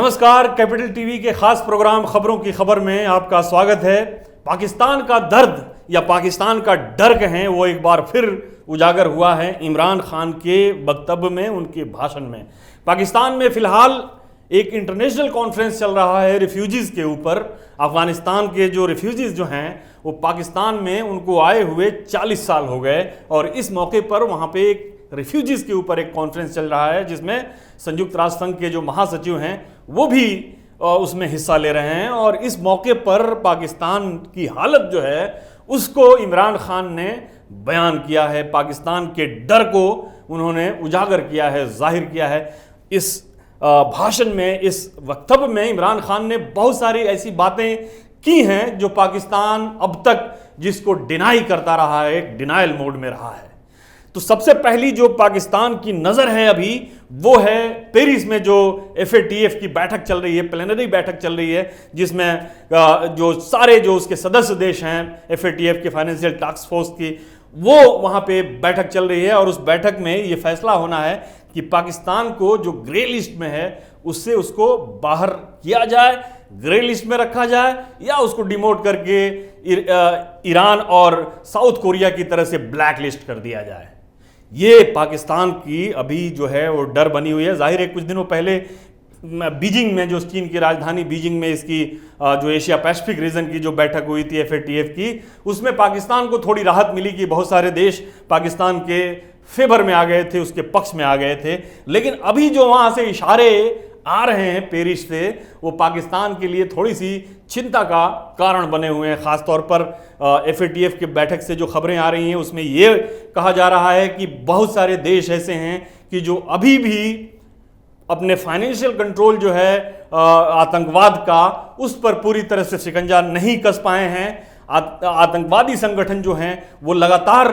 नमस्कार, capital TV के खास प्रोग्राम खबरों की खबर में आपका स्वागत है। पाकिस्तान का दर्द या पाकिस्तान का डर कहें, वो एक बार फिर उजागर हुआ है इमरान खान के वक्तव्य में, उनके भाषण में। पाकिस्तान में फिलहाल एक इंटरनेशनल कॉन्फ्रेंस चल रहा है रिफ्यूजीज़ के ऊपर। अफगानिस्तान के जो रिफ्यूजीज़ जो हैं वो पाकिस्तान में उनको आए हुए 40 साल हो गए और इस मौके पर वहाँ पे एक रिफ्यूजीज़ के ऊपर एक कॉन्फ्रेंस चल रहा है जिसमें संयुक्त राष्ट्र संघ के जो महासचिव हैं वो भी उसमें हिस्सा ले रहे हैं। और इस मौके पर पाकिस्तान की हालत जो है उसको इमरान खान ने बयान किया है, पाकिस्तान के डर को उन्होंने उजागर किया है, जाहिर किया है। इस भाषण में, इस वक्तव्य में इमरान खान ने बहुत सारी ऐसी बातें की हैं जो पाकिस्तान अब तक जिसको डिनाई करता रहा है, एक डिनायल मोड में रहा है। तो सबसे पहली जो पाकिस्तान की नज़र है अभी वो है पेरिस में जो FATF की बैठक चल रही है, प्लेनरी बैठक चल रही है, जिसमें जो सारे जो उसके सदस्य देश हैं FATF के फाइनेंशियल टास्क फोर्स की, वो वहाँ पे बैठक चल रही है। और उस बैठक में ये फैसला होना है कि पाकिस्तान को जो ग्रे लिस्ट में है उससे उसको बाहर किया जाए, ग्रे लिस्ट में रखा जाए, या उसको डिमोट करके ईरान और साउथ कोरिया की तरह से ब्लैक लिस्ट कर दिया जाए। ये पाकिस्तान की अभी जो है वो डर बनी हुई है। जाहिर है कुछ दिनों पहले बीजिंग में, जो चीन की राजधानी बीजिंग में इसकी जो एशिया पैसिफिक रीजन की जो बैठक हुई थी FATF की, उसमें पाकिस्तान को थोड़ी राहत मिली कि बहुत सारे देश पाकिस्तान के फेवर में आ गए थे, उसके पक्ष में आ गए थे। लेकिन अभी जो वहाँ से इशारे आ रहे हैं पेरिस से, वो पाकिस्तान के लिए थोड़ी सी चिंता का कारण बने हुए हैं। ख़ासतौर पर FATF के बैठक से जो खबरें आ रही हैं उसमें ये कहा जा रहा है कि बहुत सारे देश ऐसे हैं कि जो अभी भी अपने फाइनेंशियल कंट्रोल जो है आतंकवाद का, उस पर पूरी तरह से शिकंजा नहीं कस पाए हैं। आतंकवादी संगठन जो हैं वो लगातार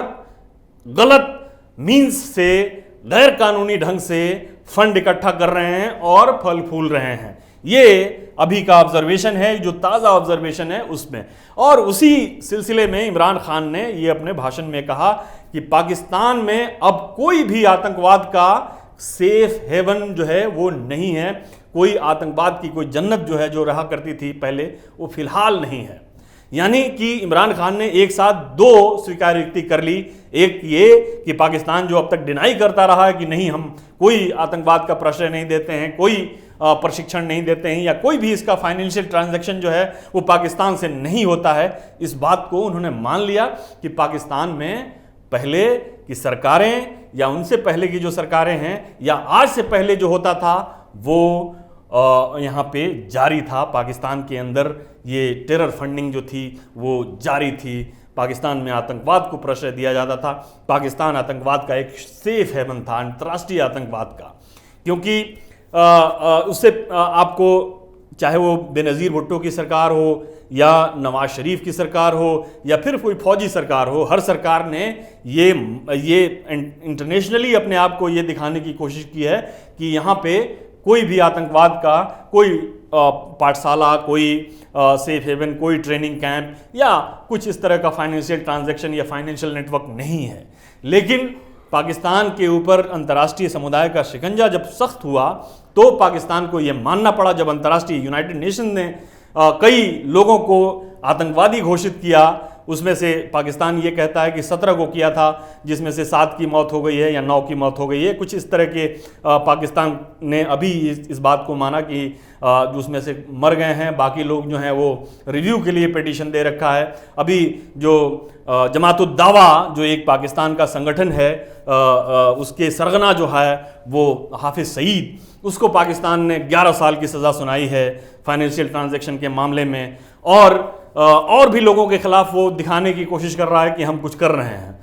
गलत मीन्स से, गैर कानूनी ढंग से फंड इकट्ठा कर रहे हैं और फल फूल रहे हैं। ये अभी का ऑब्जर्वेशन है, जो ताज़ा ऑब्जर्वेशन है उसमें। और उसी सिलसिले में इमरान खान ने ये अपने भाषण में कहा कि पाकिस्तान में अब कोई भी आतंकवाद का सेफ हेवन जो है वो नहीं है। कोई आतंकवाद की कोई जन्नत जो है, जो रहा करती थी पहले, वो फिलहाल नहीं है। यानी कि इमरान खान ने एक साथ दो स्वीकारोक्ति कर ली। एक ये कि पाकिस्तान जो अब तक डिनाई करता रहा है कि नहीं, हम कोई आतंकवाद का प्रश्रय नहीं देते हैं, कोई प्रशिक्षण नहीं देते हैं, या कोई भी इसका फाइनेंशियल ट्रांजैक्शन जो है वो पाकिस्तान से नहीं होता है, इस बात को उन्होंने मान लिया कि पाकिस्तान में पहले की सरकारें या उनसे पहले की जो सरकारें हैं या आज से पहले जो होता था वो यहाँ पे जारी था। पाकिस्तान के अंदर ये टेरर फंडिंग जो थी वो जारी थी। पाकिस्तान में आतंकवाद को प्रश्रय दिया जाता था। पाकिस्तान आतंकवाद का एक सेफ हेवन था, अंतर्राष्ट्रीय आतंकवाद का, क्योंकि उससे आपको, चाहे वो बेनज़ीर भुट्टो की सरकार हो या नवाज शरीफ की सरकार हो या फिर कोई फौजी सरकार हो, हर सरकार ने ये इंटरनेशनली अपने आप को ये दिखाने की कोशिश की है कि यहाँ पे कोई भी आतंकवाद का कोई पाठशाला, कोई सेफ हेवन, कोई ट्रेनिंग कैंप या कुछ इस तरह का फाइनेंशियल ट्रांजैक्शन या फाइनेंशियल नेटवर्क नहीं है। लेकिन पाकिस्तान के ऊपर अंतर्राष्ट्रीय समुदाय का शिकंजा जब सख्त हुआ तो पाकिस्तान को यह मानना पड़ा, जब अंतर्राष्ट्रीय यूनाइटेड नेशन ने कई लोगों को आतंकवादी घोषित किया, उसमें से पाकिस्तान ये कहता है कि 17 को किया था, जिसमें से 7 की मौत हो गई है या 9 की मौत हो गई है, कुछ इस तरह के। पाकिस्तान ने अभी इस बात को माना कि उसमें से मर गए हैं, बाकी लोग जो हैं वो रिव्यू के लिए पिटीशन दे रखा है। अभी जो जमात-उद-दावा जो एक पाकिस्तान का संगठन है, उसके सरगना जो है वो हाफिज़ सईद, उसको पाकिस्तान ने 11 साल की सज़ा सुनाई है फाइनेंशियल ट्रांजैक्शन के मामले में। और भी लोगों के खिलाफ वो दिखाने की कोशिश कर रहा है कि हम कुछ कर रहे हैं।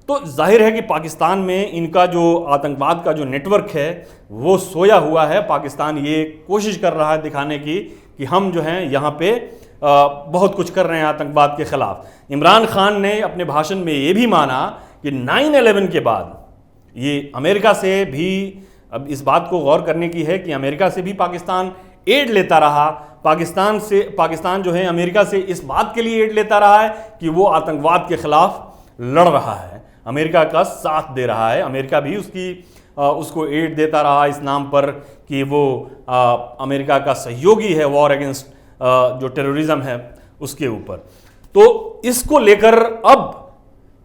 तो जाहिर है कि पाकिस्तान में इनका जो आतंकवाद का जो नेटवर्क है वो सोया हुआ है। पाकिस्तान ये कोशिश कर रहा है दिखाने की कि हम जो हैं यहाँ पे बहुत कुछ कर रहे हैं आतंकवाद के खिलाफ। इमरान खान ने अपने भाषण में ये भी माना कि 9/11 के बाद ये अमेरिका से भी, अब इस बात को गौर करने की है कि अमेरिका से भी पाकिस्तान एड लेता रहा। पाकिस्तान जो है अमेरिका से इस बात के लिए एड लेता रहा है कि वो आतंकवाद के खिलाफ लड़ रहा है, अमेरिका का साथ दे रहा है। अमेरिका भी उसकी उसको एड देता रहा इस नाम पर कि वो अमेरिका का सहयोगी है वॉर अगेंस्ट जो टेररिज्म है उसके ऊपर। तो इसको लेकर अब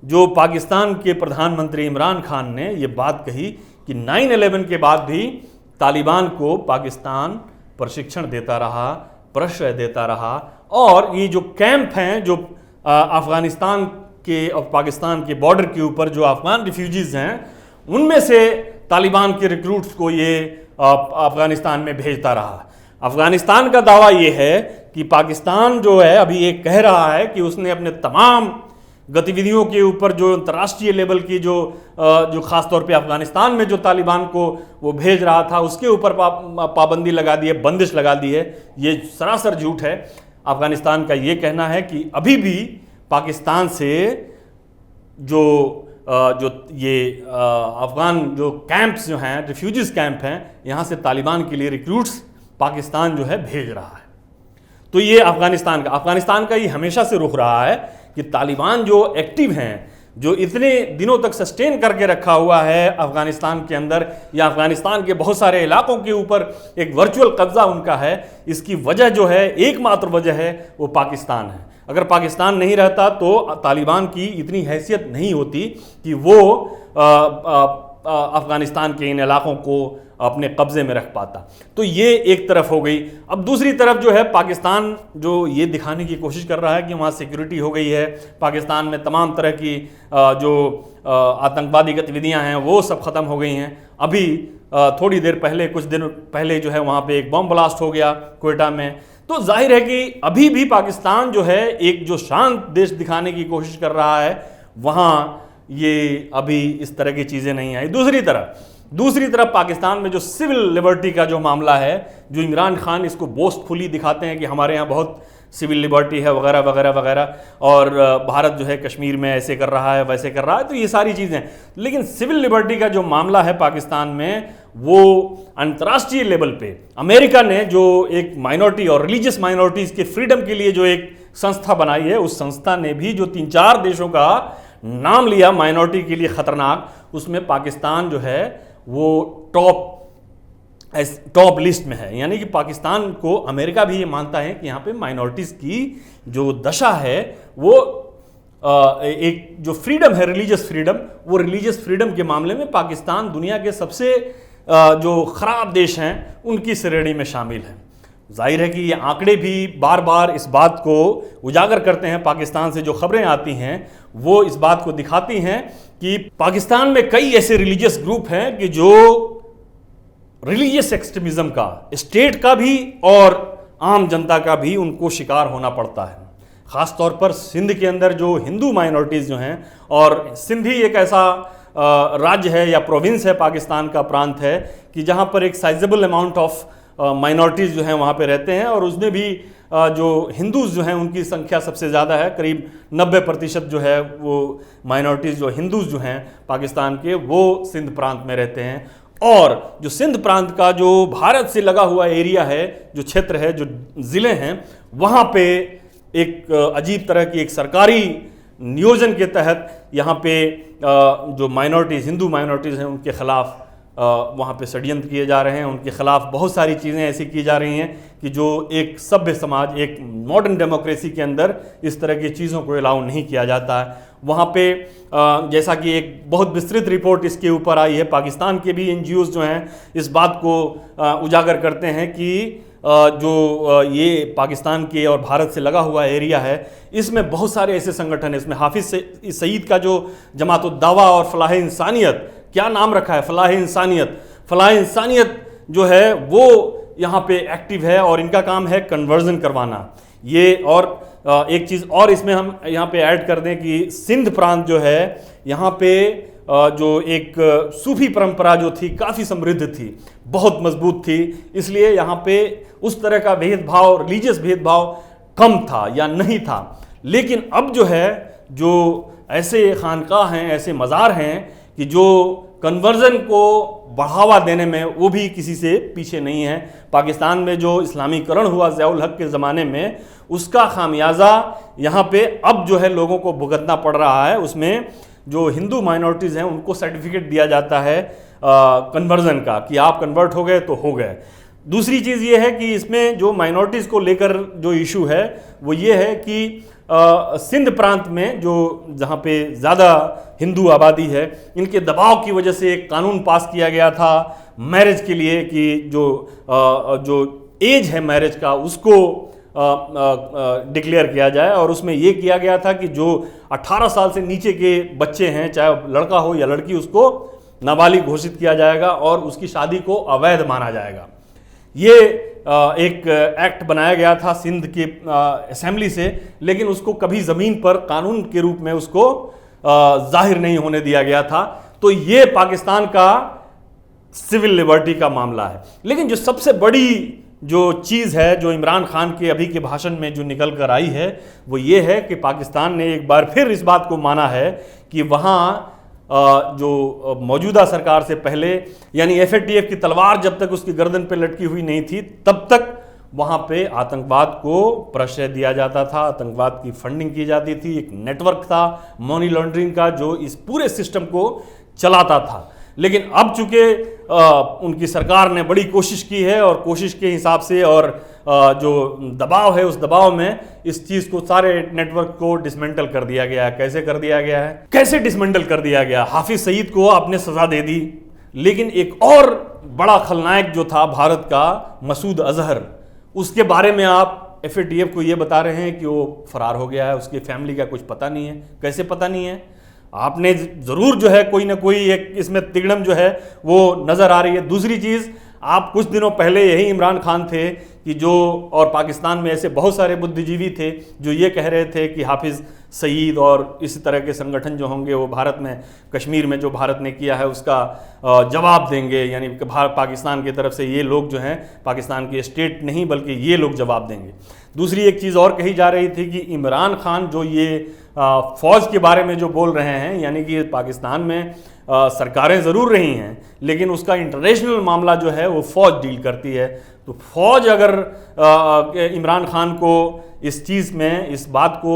जो पाकिस्तान के प्रधानमंत्री इमरान खान ने ये बात कही कि 9/11 के बाद भी तालिबान को पाकिस्तान प्रशिक्षण देता रहा, प्रश्रय देता रहा, और ये जो कैंप हैं जो अफगानिस्तान के और पाकिस्तान के बॉर्डर के ऊपर जो अफगान रिफ्यूजीज हैं उनमें से तालिबान के रिक्रूट्स को ये अफगानिस्तान में भेजता रहा। अफगानिस्तान का दावा ये है कि पाकिस्तान जो है अभी ये कह रहा है कि उसने अपने तमाम गतिविधियों के ऊपर जो अंतर्राष्ट्रीय लेवल की जो खास तौर पे अफगानिस्तान में जो तालिबान को वो भेज रहा था उसके ऊपर पाबंदी लगा दी है, बंदिश लगा दी है। ये सरासर झूठ है। अफगानिस्तान का ये कहना है कि अभी भी पाकिस्तान से जो ये अफगान जो कैंप्स जो हैं, रिफ्यूजीज कैंप हैं, यहाँ से तालिबान के लिए रिक्रूट्स पाकिस्तान जो है भेज रहा है। तो ये अफगानिस्तान का ये हमेशा से रुख रहा है कि तालिबान जो एक्टिव हैं, जो इतने दिनों तक सस्टेन करके रखा हुआ है अफगानिस्तान के अंदर या अफगानिस्तान के बहुत सारे इलाकों के ऊपर एक वर्चुअल कब्जा उनका है, इसकी वजह जो है, एकमात्र वजह है, वो पाकिस्तान है। अगर पाकिस्तान नहीं रहता तो तालिबान की इतनी हैसियत नहीं होती कि वो अफगानिस्तान के इन इलाकों को अपने कब्जे में रख पाता। तो ये एक तरफ हो गई। अब दूसरी तरफ जो है पाकिस्तान जो ये दिखाने की कोशिश कर रहा है कि वहाँ सिक्योरिटी हो गई है, पाकिस्तान में तमाम तरह की जो आतंकवादी गतिविधियाँ हैं वो सब ख़त्म हो गई हैं। अभी थोड़ी देर पहले, कुछ दिन पहले जो है वहाँ पे एक बम ब्लास्ट हो गया क्वेटा में। तो जाहिर है कि अभी भी पाकिस्तान जो है एक जो शांत देश दिखाने की कोशिश कर रहा है, वहाँ ये अभी इस तरह की चीज़ें नहीं आई। दूसरी तरफ पाकिस्तान में जो सिविल लिबर्टी का जो मामला है, जो इमरान खान इसको बोस्टफुली दिखाते हैं कि हमारे यहाँ बहुत सिविल लिबर्टी है वगैरह वगैरह वगैरह, और भारत जो है कश्मीर में ऐसे कर रहा है वैसे कर रहा है, तो ये सारी चीज़ें। लेकिन सिविल लिबर्टी का जो मामला है पाकिस्तान में, वो अंतर्राष्ट्रीय लेवल पे अमेरिका ने जो एक माइनॉरिटी और रिलीजियस माइनॉरिटीज़ के फ्रीडम के लिए जो एक संस्था बनाई है, उस संस्था ने भी जो 3-4 देशों का नाम लिया माइनॉरिटी के लिए ख़तरनाक, उसमें पाकिस्तान जो है वो टॉप लिस्ट में है। यानी कि पाकिस्तान को अमेरिका भी ये मानता है कि यहाँ पे माइनॉरिटीज़ की जो दशा है वो एक जो फ्रीडम है, रिलीजियस फ्रीडम, वो रिलीजियस फ्रीडम के मामले में पाकिस्तान दुनिया के सबसे जो ख़राब देश हैं उनकी श्रेणी में शामिल है। जाहिर है कि ये आंकड़े भी बार बार इस बात को उजागर करते हैं। पाकिस्तान से जो खबरें आती हैं वो इस बात को दिखाती हैं कि पाकिस्तान में कई ऐसे रिलीजियस ग्रुप हैं कि जो रिलीजियस एक्सट्रीमिज्म का, स्टेट का भी और आम जनता का भी उनको शिकार होना पड़ता है। ख़ास तौर पर सिंध के अंदर जो हिंदू माइनॉरिटीज़ जो हैं, और सिंध ही एक ऐसा राज्य है या प्रोविंस है, पाकिस्तान का प्रांत है कि जहाँ पर एक साइजेबल अमाउंट ऑफ माइनॉरिटीज़ जो हैं वहाँ पे रहते हैं, और उसमें भी जो हिंदूज़ जो हैं उनकी संख्या सबसे ज़्यादा है। करीब 90% जो है वो माइनॉरिटीज़ जो हिंदूज़ जो हैं पाकिस्तान के, वो सिंध प्रांत में रहते हैं। और जो सिंध प्रांत का जो भारत से लगा हुआ एरिया है, जो क्षेत्र है, जो ज़िले हैं, वहाँ पे एक अजीब तरह की एक सरकारी नियोजन के तहत यहाँ पे जो माइनॉरिटीज़, हिंदू माइनॉरिटीज़ हैं, उनके ख़िलाफ़ वहाँ पे षड्यंत्र किए जा रहे हैं। उनके ख़िलाफ़ बहुत सारी चीज़ें ऐसी की जा रही हैं कि जो एक सभ्य समाज, एक मॉडर्न डेमोक्रेसी के अंदर इस तरह की चीज़ों को अलाउ नहीं किया जाता है। वहाँ पे जैसा कि एक बहुत विस्तृत रिपोर्ट इसके ऊपर आई है, पाकिस्तान के भी NGOs जो हैं इस बात को उजागर करते हैं कि जो ये पाकिस्तान के और भारत से लगा हुआ एरिया है, इसमें बहुत सारे ऐसे संगठन हैं। इसमें हाफिज़ सईद का जो जमात उद दावा और फलाह इंसानियत, क्या नाम रखा है, फलाह इंसानियत जो है वो यहाँ पे एक्टिव है, और इनका काम है कन्वर्जन करवाना। ये और एक चीज़ और इसमें हम यहाँ पे ऐड कर दें कि सिंध प्रांत जो है, यहाँ पे जो एक सूफी परंपरा जो थी काफ़ी समृद्ध थी, बहुत मजबूत थी, इसलिए यहाँ पे उस तरह का भेदभाव, रिलीजियस भेदभाव कम था या नहीं था। लेकिन अब जो है, जो ऐसे खानकाह हैं, ऐसे मज़ार हैं कि जो कन्वर्जन को बढ़ावा देने में वो भी किसी से पीछे नहीं है। पाकिस्तान में जो इस्लामीकरण हुआ ज़ियाउल हक के ज़माने में, उसका खामियाजा यहाँ पे अब जो है लोगों को भुगतना पड़ रहा है। उसमें जो हिंदू माइनॉरिटीज़ हैं उनको सर्टिफिकेट दिया जाता है कन्वर्जन का कि आप कन्वर्ट हो गए तो हो गए। दूसरी चीज़ ये है कि इसमें जो माइनॉरिटीज़ को लेकर जो इशू है वो ये है कि सिंध प्रांत में जो जहाँ पे ज़्यादा हिंदू आबादी है, इनके दबाव की वजह से एक कानून पास किया गया था मैरिज के लिए कि जो एज है मैरिज का उसको डिक्लेयर किया जाए, और उसमें ये किया गया था कि जो 18 साल से नीचे के बच्चे हैं, चाहे लड़का हो या लड़की, उसको नाबालिग घोषित किया जाएगा और उसकी शादी को अवैध माना जाएगा। ये एक एक्ट बनाया गया था सिंध की असेंबली से, लेकिन उसको कभी ज़मीन पर कानून के रूप में उसको जाहिर नहीं होने दिया गया था। तो ये पाकिस्तान का सिविल लिबर्टी का मामला है। लेकिन जो सबसे बड़ी जो चीज़ है जो इमरान खान के अभी के भाषण में जो निकल कर आई है वो ये है कि पाकिस्तान ने एक बार फिर इस बात को माना है कि वहाँ जो मौजूदा सरकार से पहले, यानी FATF की तलवार जब तक उसकी गर्दन पे लटकी हुई नहीं थी तब तक वहाँ पे आतंकवाद को प्रश्रय दिया जाता था, आतंकवाद की फंडिंग की जाती थी। एक नेटवर्क था मनी लॉन्ड्रिंग का जो इस पूरे सिस्टम को चलाता था। लेकिन अब चूंकि उनकी सरकार ने बड़ी कोशिश की है और कोशिश के हिसाब से और जो दबाव है उस दबाव में इस चीज़ को, सारे नेटवर्क को डिसमेंटल कर दिया गया है। कैसे कर दिया गया है, कैसे डिसमेंटल कर दिया गया? हाफिज सईद को आपने सज़ा दे दी, लेकिन एक और बड़ा खलनायक जो था भारत का, मसूद अजहर, उसके बारे में आप FATF को ये बता रहे हैं कि वो फरार हो गया है, उसकी फैमिली का कुछ पता नहीं है। कैसे पता नहीं है? आपने ज़रूर जो है कोई ना कोई एक इसमें तिगड़म जो है वो नज़र आ रही है। दूसरी चीज़, आप कुछ दिनों पहले यही इमरान खान थे कि जो, और पाकिस्तान में ऐसे बहुत सारे बुद्धिजीवी थे जो ये कह रहे थे कि हाफिज़ सईद और इसी तरह के संगठन जो होंगे वो भारत में, कश्मीर में जो भारत ने किया है उसका जवाब देंगे, यानी पाकिस्तान की तरफ से ये लोग जो हैं, पाकिस्तान की स्टेट नहीं बल्कि ये लोग जवाब देंगे। दूसरी एक चीज़ और कही जा रही थी कि इमरान खान जो ये फ़ौज के बारे में जो बोल रहे हैं, यानी कि पाकिस्तान में सरकारें ज़रूर रही हैं लेकिन उसका इंटरनेशनल मामला जो है वो फ़ौज डील करती है। तो फ़ौज अगर इमरान खान को इस चीज़ में, इस बात को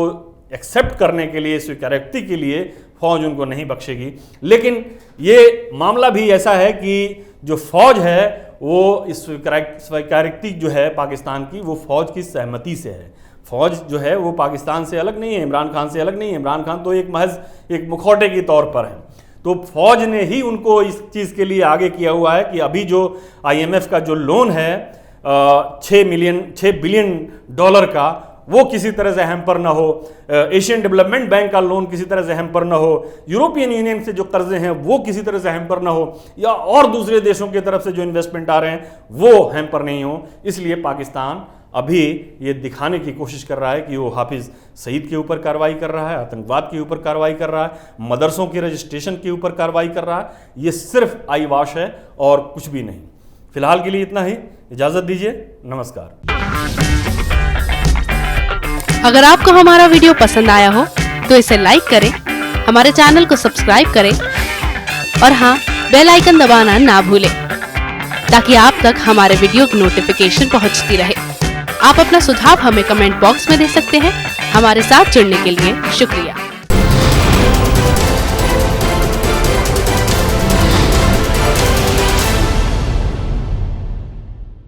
एक्सेप्ट करने के लिए, स्वीकारोक्ति के लिए फ़ौज उनको नहीं बख्शेगी। लेकिन ये मामला भी ऐसा है कि जो फ़ौज है वो इस स्वीकारोक्ति जो है पाकिस्तान की, वो फ़ौज की सहमति से है। फ़ौज जो है वो पाकिस्तान से अलग नहीं है, इमरान खान से अलग नहीं है। इमरान खान तो एक महज एक मुखौटे के तौर पर है। तो फ़ौज ने ही उनको इस चीज़ के लिए आगे किया हुआ है कि अभी जो IMF का जो लोन है 6 बिलियन डॉलर का, वो किसी तरह से हैम्पर ना हो। एशियन डेवलपमेंट बैंक का लोन किसी तरह से हैम्पर ना हो। यूरोपियन यूनियन से जो कर्जे हैं वो किसी तरह से हैम्पर ना हो, या और दूसरे देशों की तरफ से जो इन्वेस्टमेंट आ रहे हैं वो हैम्पर नहीं हो। इसलिए पाकिस्तान अभी ये दिखाने की कोशिश कर रहा है कि वो हाफिज़ सईद के ऊपर कार्रवाई कर रहा है, आतंकवाद के ऊपर कार्रवाई कर रहा है, मदरसों के रजिस्ट्रेशन के ऊपर कार्रवाई कर रहा है। ये सिर्फ आई वॉश है और कुछ भी नहीं। फिलहाल के लिए इतना ही, इजाज़त दीजिए, नमस्कार। अगर आपको हमारा वीडियो पसंद आया हो तो इसे लाइक करें, हमारे चैनल को सब्सक्राइब करें और हाँ, बेल आइकन दबाना ना भूलें ताकि आप तक हमारे वीडियो की नोटिफिकेशन पहुंचती रहे। आप अपना सुझाव हमें कमेंट बॉक्स में दे सकते हैं। हमारे साथ जुड़ने के लिए शुक्रिया।